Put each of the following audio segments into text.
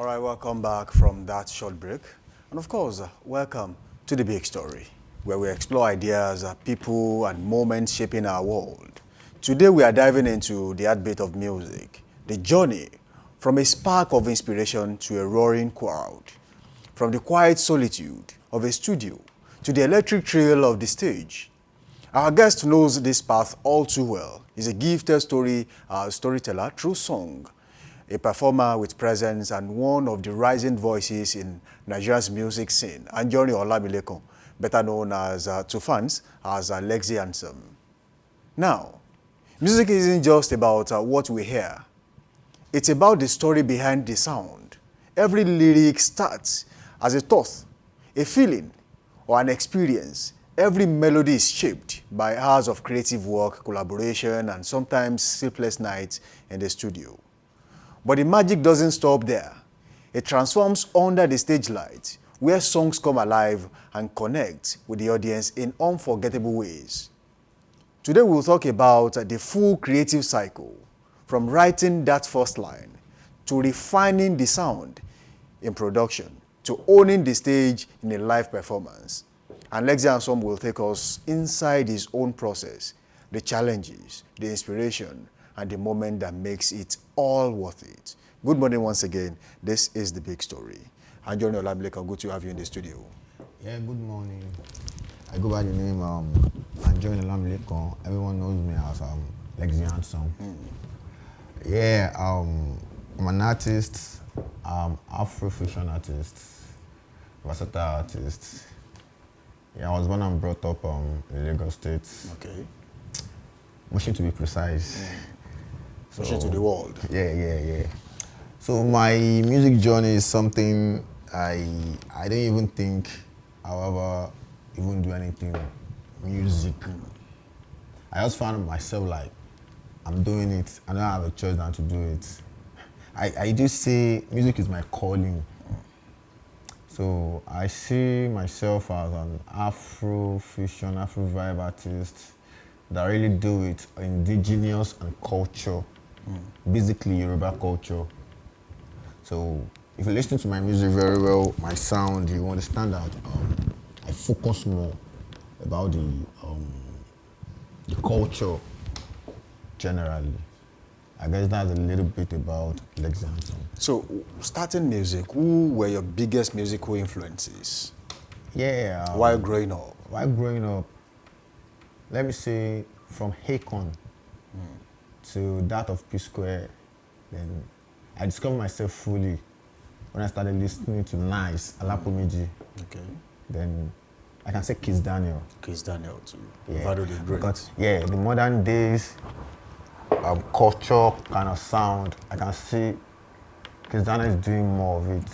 right, welcome back from that short break. And of course, welcome to The Big Story, where we explore ideas, people, and moments shaping our world. Today, we are diving into the heartbeat of music, the journey from a spark of inspiration to a roaring crowd, from the quiet solitude of a studio to the electric thrill of the stage. Our guest knows this path all too well. He's a gifted storyteller through song, a performer with presence and one of the rising voices in Nigeria's music scene, ANJORIN, better known as to fans as Lexi Anthem. Now, music isn't just about what we hear. It's about the story behind the sound. Every lyric starts as a thought, a feeling, or an experience. Every melody is shaped by hours of creative work, collaboration, and sometimes sleepless nights in the studio. But the magic doesn't stop there. It transforms under the stage lights, where songs come alive and connect with the audience in unforgettable ways. Today we'll talk about the full creative cycle, from writing that first line, to refining the sound in production, to owning the stage in a live performance. And Lexi Anthem will take us inside his own process, the challenges, the inspiration, and the moment that makes it all worth it. Good morning once again. This is The Big Story. ANJORIN, good to have you in the studio. Yeah, good morning. I go by the name ANJORIN. Everyone knows me as Lexi Anthem. Yeah, I'm an artist, Afro-fusion artist, versatile artist. Yeah, I was born and brought up in Lagos State. Okay. Wishing to be precise. Pushing to the world. Yeah. So my music journey is something I don't even think I'll ever even do anything music. I just found myself like, I'm doing it, I don't have a choice than to do it. I do say music is my calling. So I see myself as an Afro-fusion, Afro-vibe artist that really do it indigenous and culture, basically Yoruba culture. So if you listen to my music very well, my sound, you understand that I focus more about the culture generally. I guess that's a little bit about Lexi Anthem. So, starting music, who were your biggest musical influences? Yeah. While growing up? While growing up, let me say from Hakon to that of P Square, then I discovered myself fully when I started listening to Nice, Alapomiji. Okay. Then I can say Kiss Daniel. Kiss Daniel too. Yeah. Vado the Great. Because, yeah, the modern days culture kind of sound, I can see Kiss Daniel is doing more of it.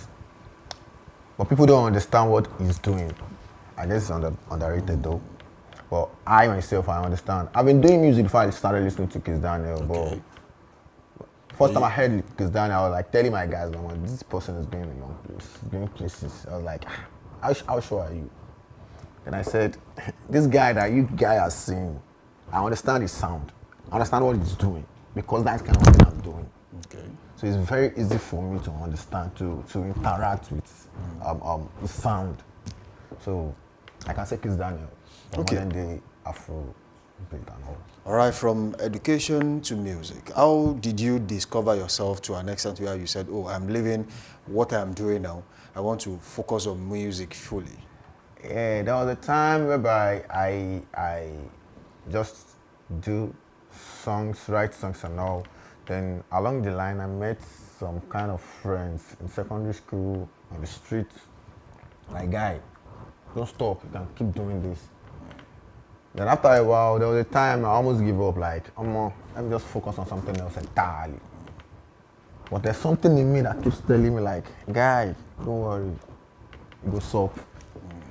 But people don't understand what he's doing. I guess it's underrated though. But I myself, I understand. I've been doing music before I started listening to Kiss Daniel, Okay. but first time I heard Kiss Daniel, I was like telling my guys, man, this person is going in the wrong place, going places. I was like, how sure are you? And I said, this guy that you guys are seeing, I understand his sound. I understand what he's doing, because that's kind of what I'm doing. Okay. So it's very easy for me to understand, to interact with the sound. So I can say Kiss Daniel. Okay. Modern day Afro beat and all. All right, from education to music, how did you discover yourself to an extent where you said, oh, I'm leaving what I'm doing now, I want to focus on music fully? Yeah, there was a time whereby I just do songs, write songs and all. Then along the line, I met some kind of friends in secondary school, on the street. Like, guy, don't stop, you can keep doing this. Then after a while, there was a time I almost give up, like, let me just focus on something else entirely. But there's something in me that keeps telling me like, guy, don't worry, it goes up.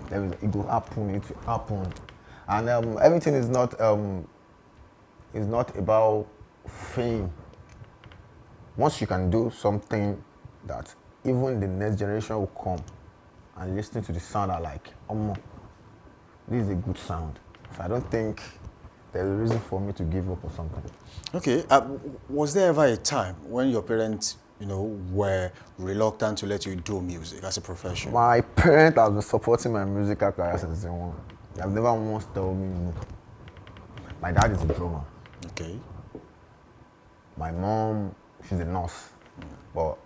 It will happen, it will happen. And everything is not about fame. Once you can do something that even the next generation will come and listen to the sound are like, this is a good sound. So I don't think there's a reason for me to give up or something. Okay, was there ever a time when your parents were reluctant to let you do music as a profession? My parents have been supporting my musical career since day one. They have never once told me no. My dad is a drummer. Okay. My mom, she's a nurse. But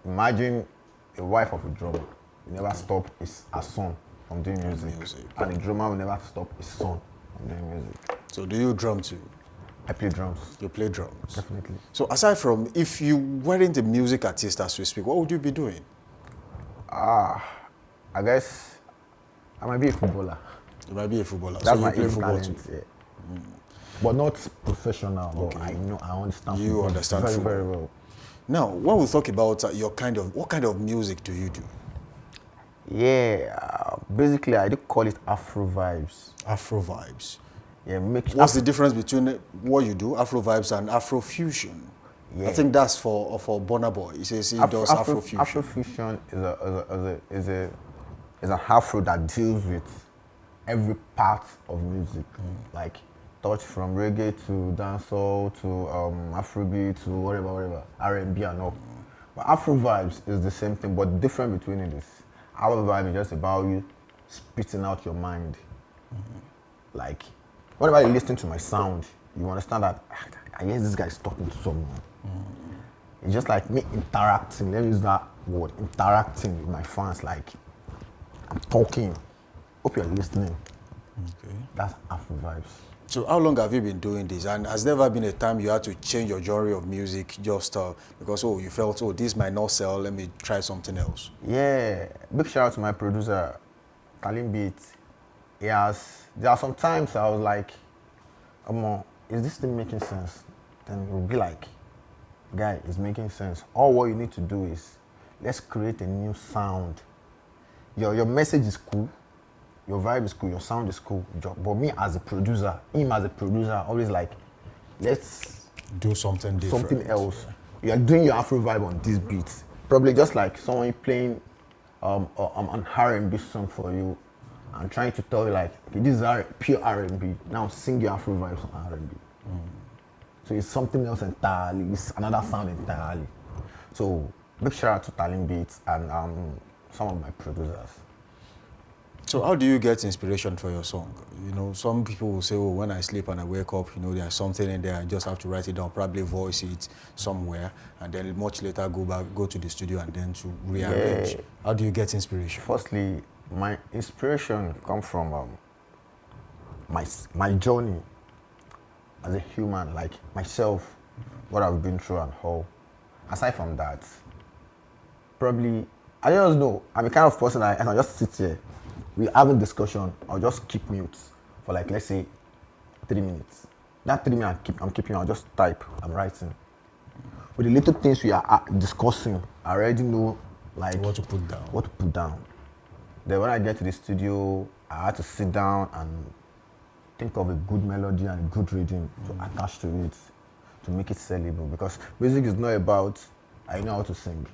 imagine a wife of a drummer. He never stop her son from doing music. And a drummer will never stop his son from doing music. So do you drum too? I play drums. You play drums? Definitely. So aside from, if you weren't a music artist as we speak, what would you be doing? I guess I might be a footballer. You might be a footballer. That's so my you play football talent, too? yeah. But not professional, but I understand You football understand very, football. very well. Now, when we talk about what kind of music do you do? Yeah, basically I do call it Afro vibes. Afro vibes. Yeah, What's the difference between what you do, Afro vibes, and Afro fusion? Yeah. I think that's for Burna Boy. He says he does Afro fusion. Afro fusion is an Afro that deals with every part of music, like touch from reggae to dancehall to Afrobeat to whatever, R&B and all. But Afro vibes is the same thing, but the difference between it is Afro vibe is just about you spitting out your mind. Like whenever you listen to my sound, you understand that I guess this guy is talking to someone. It's just like me interacting. Let me use that word, interacting with my fans. Like I'm talking. Hope you're listening. Okay. That's Afro vibes. So how long have you been doing this? And has there ever been a time you had to change your genre of music just because you felt, this might not sell, let me try something else? Yeah. Big shout out to my producer, Talim Beat. There are some times I was like, is this thing making sense? Then it will be like, guy, it's making sense. All what you need to do is, let's create a new sound. Your message is cool, your vibe is cool, your sound is cool. But me as a producer, always like, let's do something different. Something else. You are doing your Afro vibe on this beat. Probably just like someone playing an R&B song for you and trying to tell you like, okay, this is pure R&B. Now sing your Afro vibes on R&B. So it's something else entirely. It's another sound entirely. So big shout out to Talim Beats and some of my producers. So how do you get inspiration for your song? Some people will say, when I sleep and I wake up, there's something in there, I just have to write it down, probably voice it somewhere, and then much later go to the studio and then to rearrange. Yeah. How do you get inspiration? Firstly, my inspiration comes from my journey as a human, like myself, what I've been through and how. Aside from that, probably, I just know, I'm the kind of person I can just sit here, we have a discussion, I'll just keep mute for like, let's say, 3 minutes. That 3 minutes I'm keeping, I'll just type, I'm writing. With the little things we are discussing, I already know like what to put down. Then when I get to the studio, I had to sit down and think of a good melody and a good rhythm to attach to it, to make it sellable. Because music is not about, I know how to sing.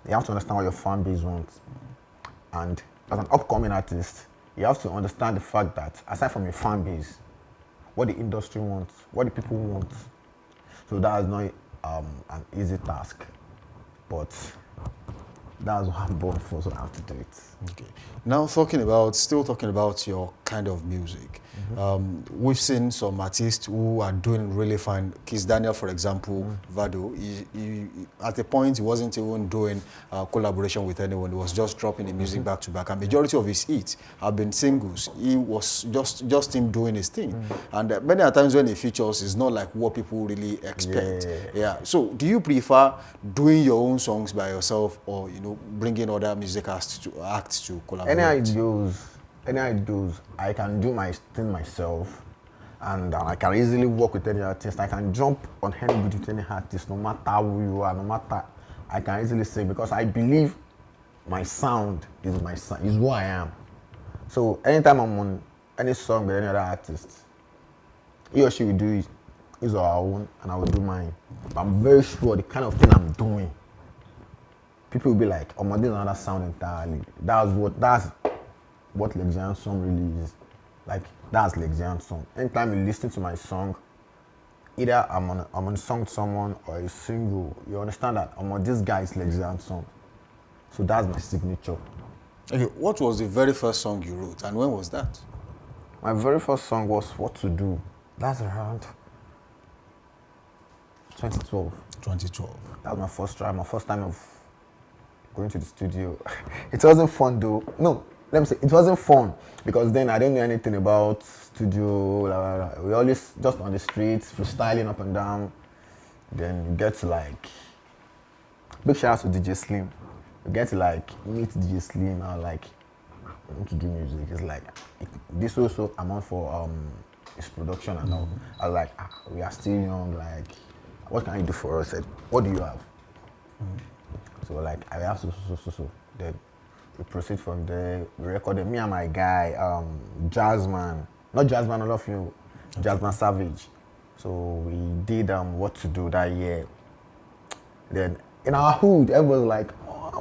You have to understand what your fan base wants. And as an upcoming artist, you have to understand the fact that aside from your fan base, what the industry wants, what the people want. So that is not an easy task, but that's what I'm born for, so I have to do it. Okay. Now still talking about your kind of music. We've seen some artists who are doing really fine. Kiss Daniel, for example, Vado, he, at a point he wasn't even doing collaboration with anyone. He was just dropping the music back to back. And majority of his hits have been singles. He was just him doing his thing. And many a times when he features, it's not like what people really expect. Yeah. So do you prefer doing your own songs by yourself, or bringing other music acts to collaborate? Any ideas, I can do my thing myself, and I can easily work with any artist. I can jump on anybody with any artist, no matter who you are, no matter. I can easily sing because I believe my sound is who I am. So anytime I'm on any song with any other artist, he or she will do his or her own, and I will do mine. But I'm very sure the kind of thing I'm doing, people will be like, oh my, this is another sound entirely. That's what Lexian song really is. Like, that's Lexian song. Anytime you listen to my song, either I'm on a song with someone or a single, you understand that I'm on this guy's legendary song. So that's my signature. Okay, what was the very first song you wrote, and when was that? My very first song was What to Do. That's around 2012. 2012. That was my first time of going to the studio. It wasn't fun though. No, let me say, it wasn't fun because then I didn't know anything about studio. Blah, blah, blah. We always just on the streets, freestyling up and down. Then you get to like, big shout out to DJ Slim. You get to like meet DJ Slim and like, I want to do music. It's like, this also amount for his production and all. I was like, we are still young, like, what can you do for us? I said, what do you have? So like, I have so. Then we proceed from there. We recorded me and my guy, Jazzman. Not Jazzman, I love you. Jazzman Savage. So we did What to Do that year. Then in our hood, everyone was like, oh, I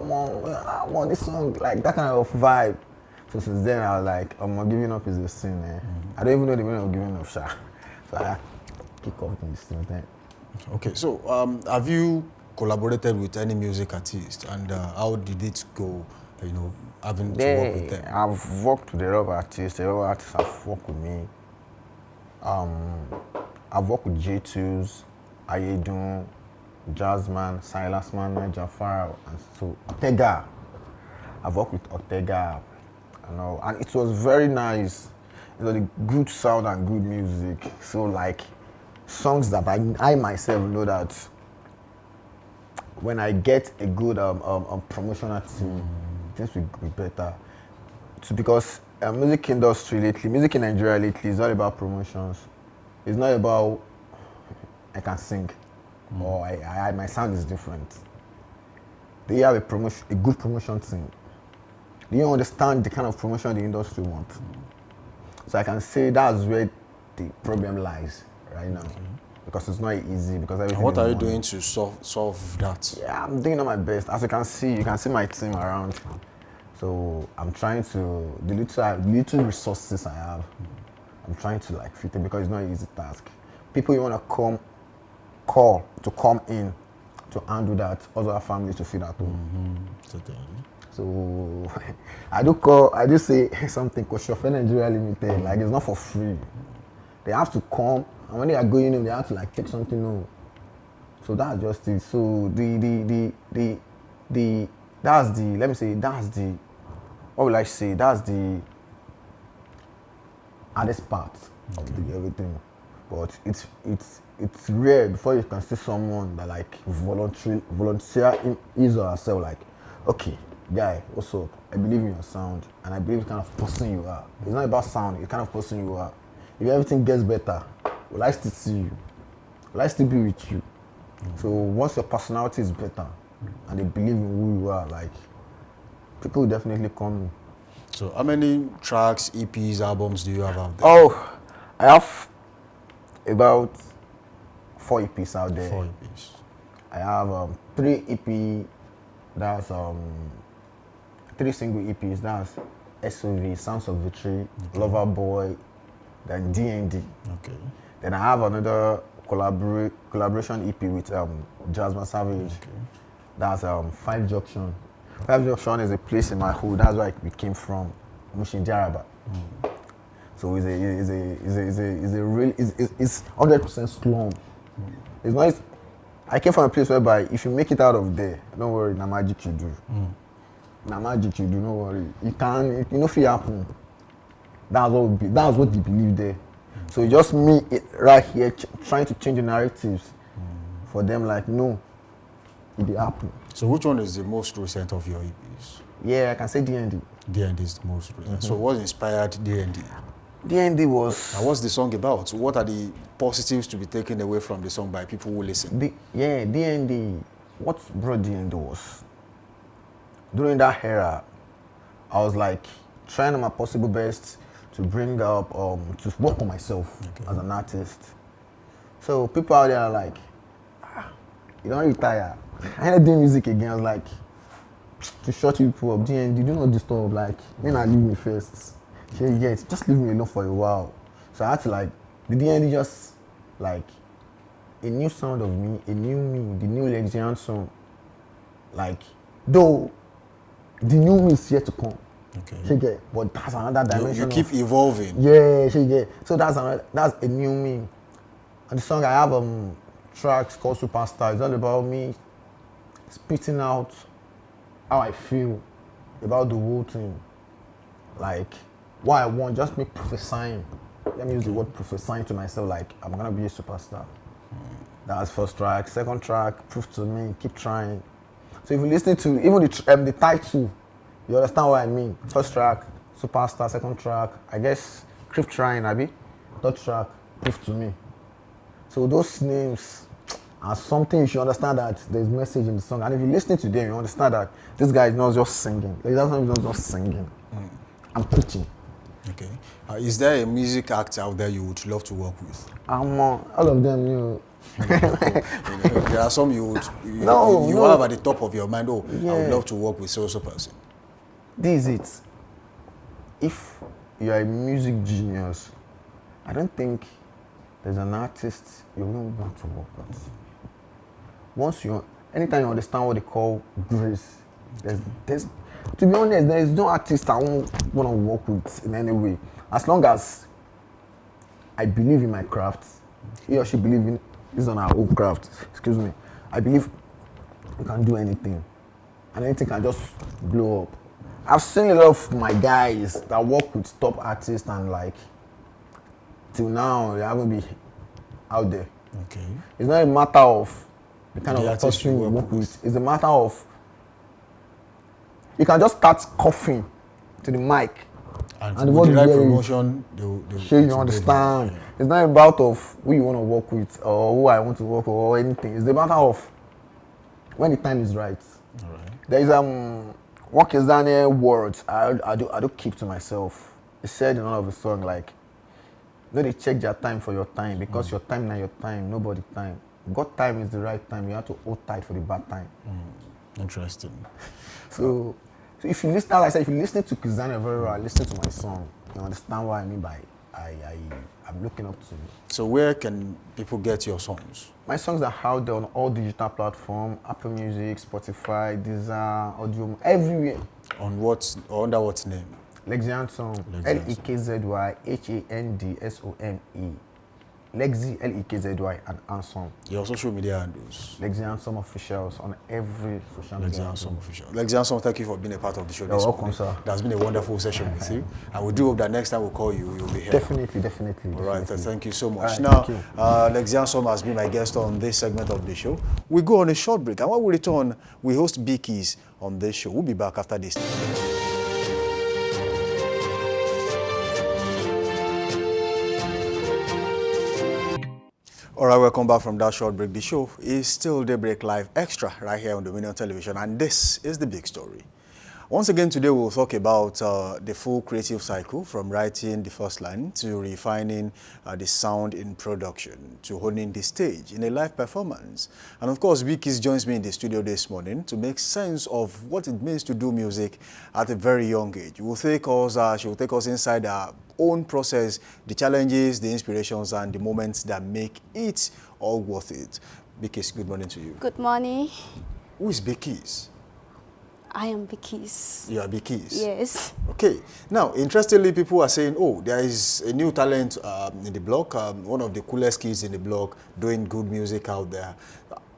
want this song, like that kind of vibe. So since then, I was like, giving up is a sin, man. I don't even know the meaning of giving up, sha. So I kick off in this since then. Okay, so have you collaborated with any music artist, and how did it go, you know, having to work with them? I've worked with a lot of artists. A lot of artists have worked with me. I've worked with J2s, Ayedun, Jazzman, Silasman, Jafar, and so Ortega. I've worked with Ortega, you know, and it was very nice. It was a good sound and good music. So like songs that I myself know that when I get a good promotional team, things will be better. So because music industry lately, music in Nigeria lately is all about promotions. It's not about I can sing or my sound is different. Do you have a good promotion team? Do you understand the kind of promotion the industry wants? So I can say that's where the problem lies right now. Because it's not easy. Because everything. And what are you doing to solve that? Yeah, I'm doing all my best. As you can see my team around. So I'm trying to, the little resources I have, I'm trying to like fit it because it's not an easy task. People you want to come in to handle that, also have families to feed at home. So I do say something because Chauffeur Nigeria Limited, like it's not for free. They have to come, and when they are going in, they have to like take something new. So that's just it. So that's the hardest part of everything. But it's rare before you can see someone that like volunteer his or herself like, okay, guy, what's up? I believe in your sound and I believe the kind of person you are. It's not about sound, it's the kind of person you are. If everything gets better, will I still see you? Will I still be with you? So once your personality is better and they believe in who you are, like people will definitely come. So how many tracks, EPs, albums do you have out there? Oh, I have about 4 EPs out there. 4 EPs. I have 3 EP, that's 3 single EPs, that's SOV, Sounds of Victory, Lover Boy, then DND. Okay. Then I have another collaboration EP with Jasmine Savage. Okay. That's 5 Junction. 5 Junction is a place in my hood. That's where we came from, Mushin Jaraba. So it's 100% slum. It's nice. I came from a place whereby if you make it out of there, don't worry, na magic you do. Na magic you do, don't worry. You know, feel happen. That's what they believe there. So it's just me right here trying to change the narratives for them. Like, no, it will happen. So which one is the most recent of your EPs? Yeah, I can say DND. DND is the most recent. So what inspired DND? DND was... And what's the song about? What are the positives to be taken away from the song by people who listen? DND, what brought DND was, during that era, I was like trying my possible best to bring up, to work on myself as an artist. So people out there are like, you don't retire. I ain't doing music again. I was like, to shut people up, DND, do not disturb, like, when I leave me first. Just leave me alone for a while. So I had to like, the DND just like a new sound of me, a new me, the new Lexian song. Like, though the new me is yet to come. Okay. She get, but that's another dimension. You keep evolving. Yeah, she get. So that's a new me. And the song I have tracks called Superstar. It's all about me spitting out how I feel about the whole thing. Like what I want, just me prophesying. Let me use the word prophesying to myself, like I'm gonna be a superstar. That's first track. Second track, prove to me, keep trying. So if you listen to even the title, you understand what I mean. First track, superstar. Second track, I guess, keep trying, Abi. Third track, prove to me. So those names are something you should understand that there's message in the song. And if you listen to them, you understand that this guy is not just singing. He's not just singing. I'm preaching. Okay. Is there a music act out there you would love to work with? All of them, There are some you have at the top of your mind. Oh, yeah. I would love to work with so person. This is it. If you are a music genius, I don't think there's an artist you won't want to work with. Anytime you understand what they call grace, there's to be honest, there is no artist I won't want to work with in any way. As long as I believe in my craft, he or she believes in this on our own craft. Excuse me. I believe you can do anything, and anything can just blow up. I've seen a lot of my guys that work with top artists, and like till now they haven't been out there. Okay. It's not a matter of the kind of person you work with. It's a matter of you can just start coughing to the mic. And with the right promotion, you understand. Yeah. It's not about of who you want to work with or who I want to work with or anything. It's the matter of when the time is right. All right. There is what is that words I do keep to myself. He said in one of the song like, no, they check your time for your time because your time not your time, nobody time. God time is the right time. You have to hold tight for the bad time. Interesting. So if you listen, like I said, if you listen to Kizana very well, listen to my song, you understand what I mean by I'm looking up to you. So where can people get your songs? My songs are out there on all digital platforms, Apple Music, Spotify, Deezer, Audio, everywhere. On what, or under what name? Lexian Song, Lekzy, Handsome. Lekzy, Lekzy, and Handsome. Your social media handles? Lexian Handsome Officials on every social media. Lexian Handsome Official. Lexian Handsome, thank you for being a part of the show. You're welcome, sir. That's been a wonderful session with you. And we do hope that next time we'll call you, you'll be here. Definitely. All right, thank you so much. Right, now, Lexian Handsome has been my guest on this segment of the show. We go on a short break, and when we return, we host Big Keys on this show. We'll be back after this. All right, welcome back from that short break. The show is still Daybreak Live Extra right here on Dominion Television, and this is the big story. Once again, today we'll talk about the full creative cycle from writing the first line to refining the sound in production to honing the stage in a live performance. And of course, Vikis joins me in the studio this morning to make sense of what it means to do music at a very young age. She will take us inside our own process, the challenges, the inspirations, and the moments that make it all worth it. Vikis, good morning to you. Good morning. Who is Vikis? I am Vikis. You are Vikis? Yes. Okay. Now, interestingly, people are saying, oh, there is a new talent in the block, one of the coolest kids in the block doing good music out there.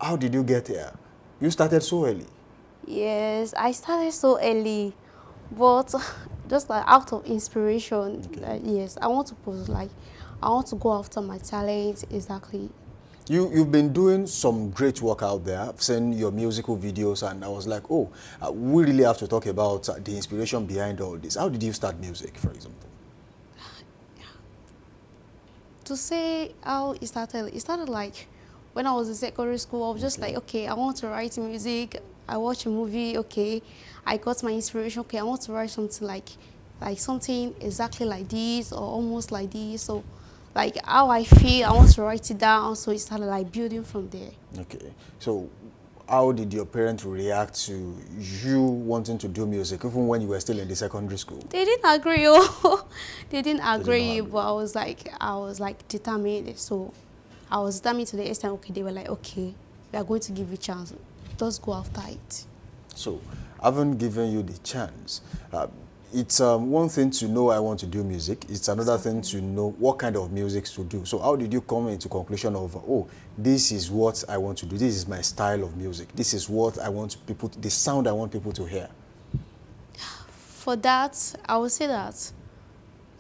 How did you get here? You started so early. Yes, I started so early, but just like out of inspiration. Okay. Yes, I want to go after my talent, exactly. You've been doing some great work out there. I've seen your musical videos, and I was like, oh, we really have to talk about the inspiration behind all this. How did you start music, for example? To say how it started like when I was in secondary school. I was just like, okay, I want to write music. I watch a movie, okay. I got my inspiration, okay, I want to write something like something exactly like this or almost like this. So like how I feel, I want to write it down, so it started like building from there. Okay, so how did your parents react to you wanting to do music, even when you were still in the secondary school? They didn't agree, oh. They didn't agree, but I was like determined, so I was determined to the extent, okay, they were like, okay, we are going to give you a chance. Just go after it. So, I haven't given you the chance. It's one thing to know I want to do music. It's another thing to know what kind of music to do. So how did you come into conclusion of, oh, this is what I want to do. This is my style of music. This is what I want people, the sound I want people to hear. For that, I would say that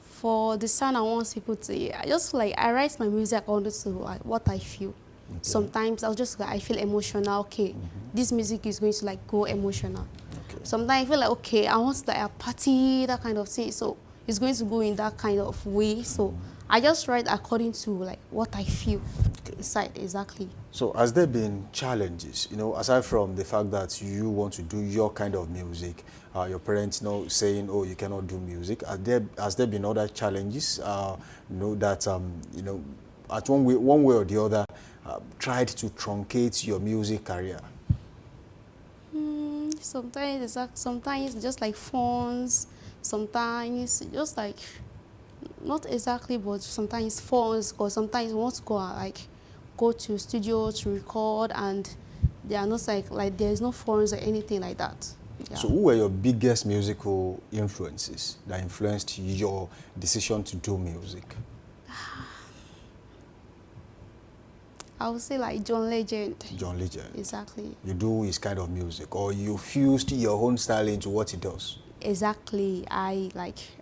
for the sound I want people to hear, I just like, I write my music according to like, what I feel. Okay. Sometimes I'll just like, I feel emotional. Okay, this music is going to like go emotional. Okay. Sometimes I feel like, okay, I want like a party, that kind of thing. So it's going to go in that kind of way. So I just write according to like what I feel inside, exactly. So has there been challenges, you know, aside from the fact that you want to do your kind of music, your parents saying, oh, you cannot do music, has there been other challenges, you know, that, you know, at one way or the other, tried to truncate your music career? Sometimes just like phones, sometimes just like, not exactly, but sometimes phones, because sometimes we want to go to studio to record, and they are not like there's no phones or anything like that. Yeah. So who were your biggest musical influences that influenced your decision to do music? I would say like John Legend. John Legend. Exactly. You do his kind of music, or you fused your own style into what he does? Exactly. I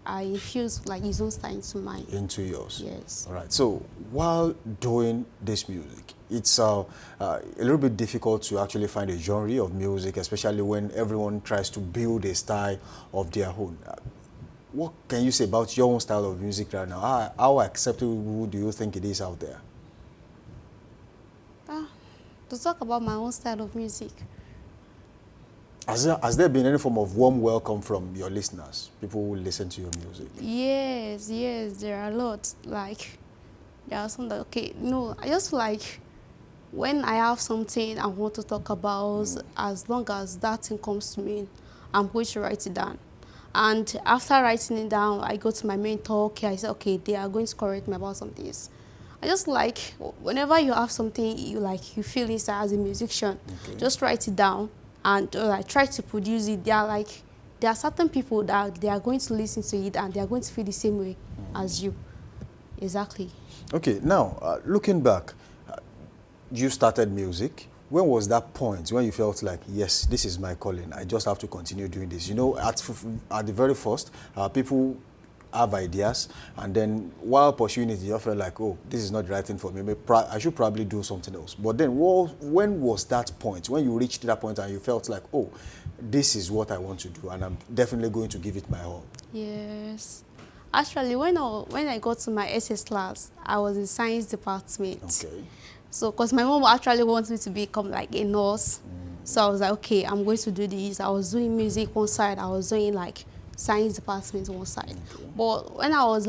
infused like his own style into mine. Into yours? Yes. All right. So while doing this music, it's a little bit difficult to actually find a genre of music, especially when everyone tries to build a style of their own. What can you say about your own style of music right now? How acceptable do you think it is out there? To talk about my own style of music. Has there been any form of warm welcome from your listeners, people who listen to your music? Yes, there are a lot. Like, there are some that, okay, no, I just like, when I have something I want to talk about, as long as that thing comes to me, I'm going to write it down. And after writing it down, I go to my mentor, okay, I say, okay, they are going to correct me about some things. I just like, whenever you have something you feel inside as a musician, just write it down and try to produce it. There are certain people that they are going to listen to it and they are going to feel the same way as you. Exactly. Okay, now, looking back, you started music. When was that point when you felt like, yes, this is my calling, I just have to continue doing this? You know, at the very first, people have ideas, and then while pursuing it, you feel like, oh, this is not the right thing for me. I should probably do something else. But then, when was that point? When you reached that point and you felt like, oh, this is what I want to do, and I'm definitely going to give it my all? Yes. Actually, when I got to my SS class, I was in science department. Okay. So, because my mom actually wants me to become like a nurse. So I was like, okay, I'm going to do this. I was doing music one side, I was doing like science department one side. Okay. But when I was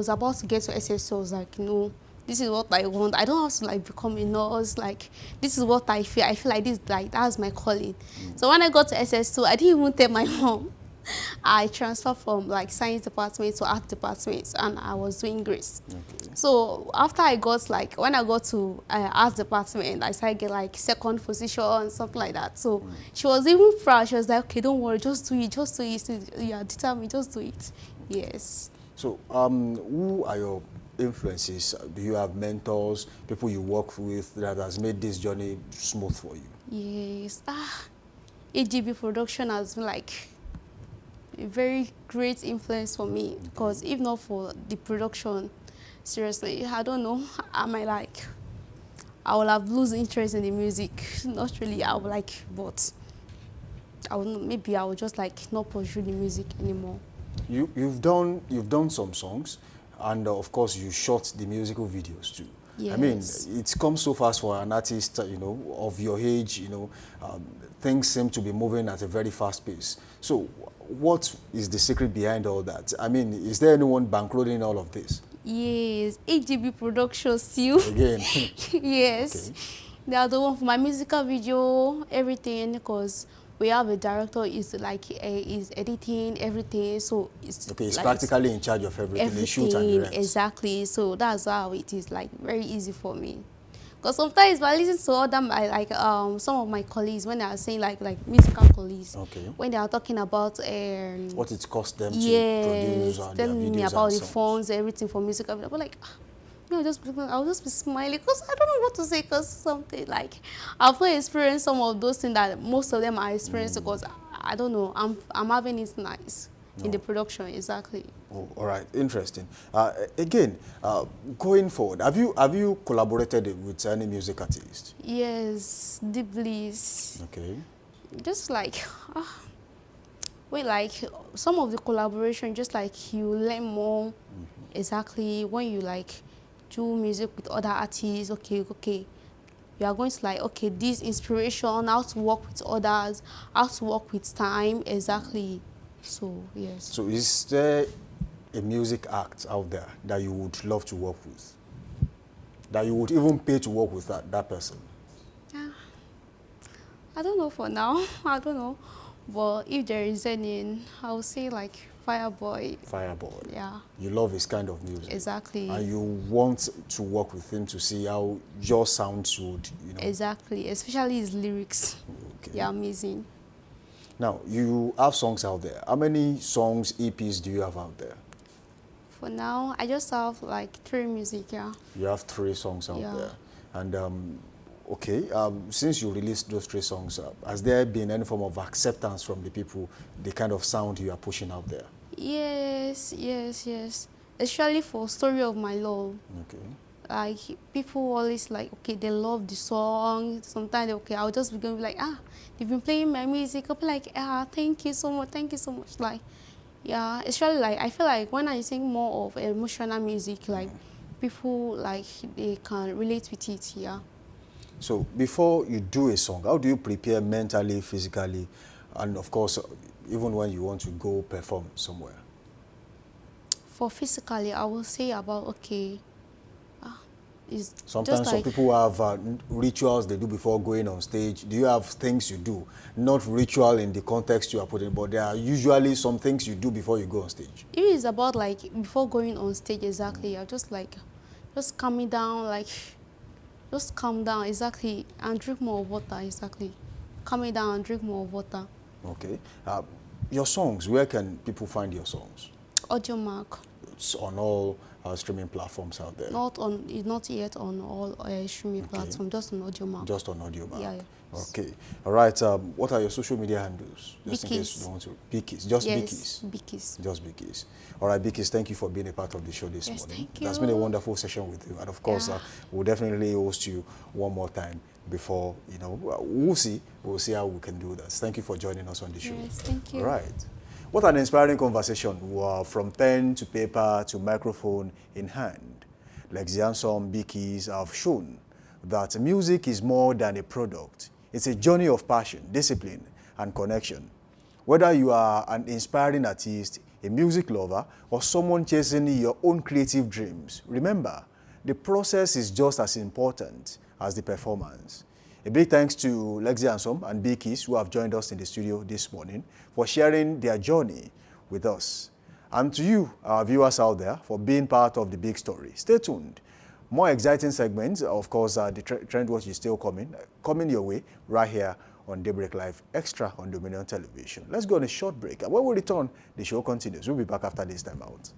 about to get to SS2, I was like, no, this is what I want. I don't have to like become a nurse. Like, this is what I feel. I feel like this, like, that's my calling. So when I got to SS2, I didn't even tell my mom. I transferred from like science department to art department, and I was doing Grace. Okay. So after when I got to art department, I started getting like second position, something like that. So she was even proud. She was like, okay, don't worry, just do it, just do it. You are determined, just do it. Yes. So who are your influences? Do you have mentors, people you work with that has made this journey smooth for you? Yes. AGB production has been like a very great influence for me, because if not for the production, seriously, I don't know, I will have lost interest in the music. Not really, I would like, but maybe I will just like not pursue the music anymore. You've done some songs, and of course you shot the musical videos too. Yes. I mean, it's come so fast for an artist, you know, of your age. You know, things seem to be moving at a very fast pace. So, what is the secret behind all that? I mean, is there anyone bankrollting all of this? Yes, AGB Productions still. Again? Yes. Okay. They are the one for my musical video, everything, because we have a director is like is editing everything, so it's Okay, he's like practically in charge of everything. They shoot and everything direct. exactly. So that's how it is like very easy for me. Because sometimes when I listen to other some of my colleagues when they are saying like musical colleagues, Okay. when they are talking about What it cost them to yes, produce their telling me videos about and the songs. funds, everything for musical video, but like I'll just be smiling because I don't know what to say because something like I've not experienced some of those things that most of them are experiencing because I don't know, I'm having it nice in the production exactly. Oh, all right, interesting. Again, going forward, have you collaborated with any music artist? Yes, the bliss. Okay. Just like wait, like some of the collaboration, just like you learn more exactly when you like do music with other artists. Okay, you are going to like okay this inspiration, how to work with others, how to work with time exactly. So yes. So is there a music act out there that you would love to work with? That you would even pay to work with that person? I don't know for now. I don't know, but if there is any, I would say like Fireboy. Fireboy. Yeah. You love his kind of music. Exactly. And you want to work with him to see how your sounds would, you know. Exactly, especially his lyrics. Okay. They're amazing. Now, you have songs out there. How many songs, EPs do you have out there? For now, I just have like 3 music, yeah. You have 3 songs out Yeah. there. And, okay, since you released those 3 songs, has there been any form of acceptance from the people, the kind of sound you are pushing out there? Yes. Especially for Story of My Love. Okay. Like, people always like, okay, they love the song. Sometimes, okay, I'll just be going to be like, they've been playing my music. I'll be like, thank you so much. Like, yeah, especially like, I feel like when I sing more of emotional music, like, people, like, they can relate with it, yeah. So before you do a song, how do you prepare mentally, physically, and of course, even when you want to go perform somewhere? For physically, I will say about, okay, it's Sometimes just some like, people have rituals they do before going on stage. Do you have things you do? Not ritual in the context you are putting, but there are usually some things you do before you go on stage. if it's about like before going on stage exactly, I just like, just calm me down, like, just calm down exactly and drink more water exactly. Calm me down and drink more water. Okay. Your songs, where can people find your songs? Audio Mark. It's on all streaming platforms out there. Not yet on all streaming platforms, just on Audio Mark. Just on Audio Mark. Yeah. Okay. All right. What are your social media handles? Just in case Bickies. you don't want to. Bickies. Just Yes, Bickies. Bickies. Just Bickies. All right, Bickies, thank you for being a part of the show this Yes, morning. thank It has been a you. wonderful session with you. And of course, Yeah. we'll definitely host you one more time before, you know, we'll see how we can do that. Thank you for joining us on the show. Yes, thank you. All right. What an inspiring conversation. From pen to paper to microphone in hand. Lexiansom Bickies have shown that music is more than a product. It's a journey of passion, discipline, and connection. Whether you are an inspiring artist, a music lover, or someone chasing your own creative dreams, remember, the process is just as important as the performance. A big thanks to Lexiansom and Bickies who have joined us in the studio this morning for sharing their journey with us. And to you, our viewers out there, for being part of the big story. Stay tuned. More exciting segments, of course, the Trend Watch is still coming your way right here on Daybreak Live Extra on Dominion Television. Let's go on a short break. And when we return, the show continues. We'll be back after this time out.